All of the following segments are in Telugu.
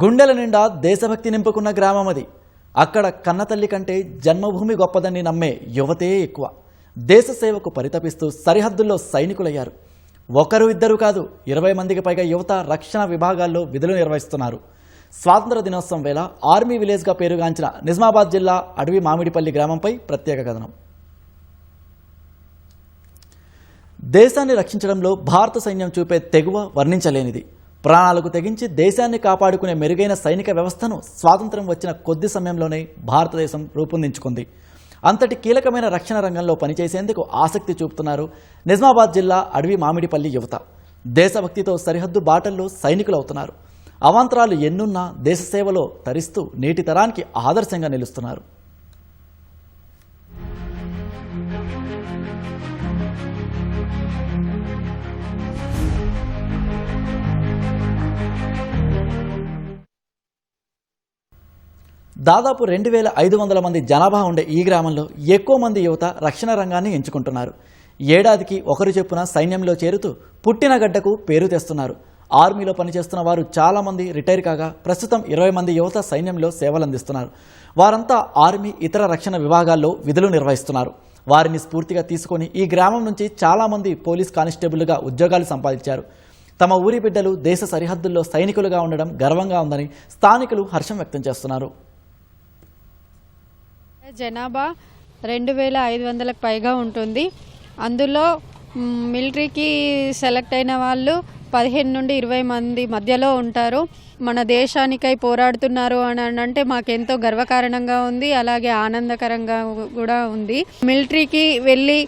గుండెల నిండా దేశభక్తి నింపుకున్న గ్రామం అది. అక్కడ కన్నతల్లి కంటే జన్మభూమి గొప్పదని నమ్మే యువతే ఎక్కువ. దేశ సేవకు పరితపిస్తూ సరిహద్దుల్లో సైనికులయ్యారు. ఒకరు ఇద్దరు కాదు, 20 మందికి పైగా యువత రక్షణ విభాగాల్లో విధులు నిర్వహిస్తున్నారు. స్వాతంత్ర దినోత్సవం వేళ ఆర్మీ విలేజ్గా పేరుగాంచిన నిజామాబాద్ జిల్లా అడవి మామిడిపల్లి గ్రామంపై ప్రత్యేక కథనం. దేశాన్ని రక్షించడంలో భారత సైన్యం చూపే తెగువ వర్ణించలేనిది. ప్రాణాలకు తెగించి దేశాన్ని కాపాడుకునే మెరుగైన సైనిక వ్యవస్థను స్వాతంత్ర్యం వచ్చిన కొద్ది సమయంలోనే భారతదేశం రూపొందించుకుంది. అంతటి కీలకమైన రక్షణ రంగంలో పనిచేసేందుకు ఆసక్తి చూపుతున్నారు నిజామాబాద్ జిల్లా అడవి మామిడిపల్లి యువత. దేశభక్తితో సరిహద్దు బాటల్లో సైనికులవుతున్నారు. అవాంతరాలు ఎన్నున్నా దేశ సేవలో తరిస్తూ నేటి తరానికి ఆదర్శంగా నిలుస్తున్నారు. దాదాపు 2500 మంది జనాభా ఉండే ఈ గ్రామంలో ఎక్కువ మంది యువత రక్షణ రంగాన్ని ఎంచుకుంటున్నారు. ఏడాదికి ఒకరు చొప్పున సైన్యంలో చేరుతూ పుట్టిన గడ్డకు పేరు తెస్తున్నారు. ఆర్మీలో పనిచేస్తున్న వారు చాలామంది రిటైర్ కాగా ప్రస్తుతం 20 మంది యువత సైన్యంలో సేవలందిస్తున్నారు. వారంతా ఆర్మీ ఇతర రక్షణ విభాగాల్లో విధులు నిర్వహిస్తున్నారు. వారిని స్ఫూర్తిగా తీసుకొని ఈ గ్రామం నుంచి చాలామంది పోలీస్ కానిస్టేబుల్గా ఉద్యోగాలు సంపాదించారు. తమ ఊరి బిడ్డలు దేశ సరిహద్దుల్లో సైనికులుగా ఉండడం గర్వంగా ఉందని స్థానికులు హర్షం వ్యక్తం చేస్తున్నారు. జనాభా 2500లకు పైగా ఉంటుంది. అందులో మిలిటరీకి సెలెక్ట్ అయిన వాళ్ళు 15 నుండి 20 మంది మధ్యలో ఉంటారు. మన దేశానికై పోరాడుతున్నారు అని అంటే మాకెంతో గర్వకారణంగా ఉంది, అలాగే ఆనందకరంగా కూడా ఉంది. మిలిటరీకి వెళ్ళి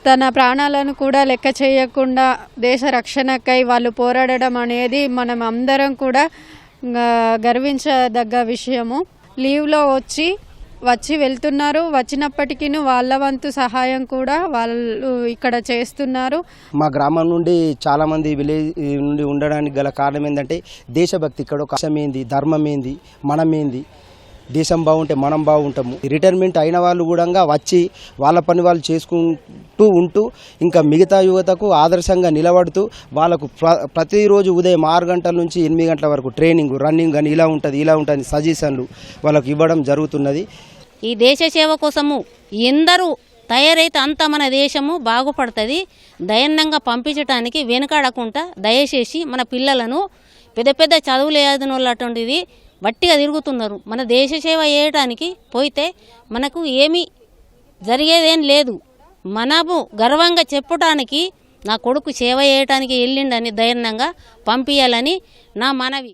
తన ప్రాణాలను కూడా లెక్క చేయకుండా దేశ రక్షణకై వాళ్ళు పోరాడడం అనేది మనం అందరం కూడా గర్వించదగ్గ విషయము. లీవ్లో వచ్చి వెళ్తున్నారు. వచ్చినప్పటికీ వాళ్ళ వంతు సహాయం కూడా వాళ్ళు ఇక్కడ చేస్తున్నారు. మా గ్రామం నుండి చాలా మంది విలేజ్ నుండి ఉండడానికి గల కారణం ఏంటంటే దేశభక్తి. ఇక్కడ ఒక కష్టం ఏంది, ధర్మం ఏంది, మనం ఏంది, దేశం బాగుంటే మనం బాగుంటాము. రిటైర్మెంట్ అయిన వాళ్ళు కూడా వచ్చి వాళ్ళ పని వాళ్ళు చేసుకుంటూ ఉంటూ ఇంకా మిగతా యువతకు ఆదర్శంగా నిలబడుతూ వాళ్ళకు ప్రతిరోజు ఉదయం 6 గంటల నుంచి 8 గంటల వరకు ట్రైనింగ్, రన్నింగ్ అని ఇలా ఉంటుంది సజెషన్లు వాళ్ళకు ఇవ్వడం జరుగుతున్నది. ఈ దేశ సేవ కోసము ఎందరూ తయారైతే అంత మన దేశము బాగుపడుతుంది. దయన్నంగా పంపించడానికి వెనుకాడకుండా దయచేసి మన పిల్లలను పెద్ద చదువులు ఏదనటువంటిది వట్టిగా తిరుగుతున్నారు. మన దేశ సేవ చేయడానికి పోయితే మనకు ఏమీ జరిగేదేం లేదు. మనము గర్వంగా చెప్పడానికి నా కొడుకు సేవ చేయడానికి వెళ్ళిండని ధైర్యంగా పంపించాలని నా మనవి.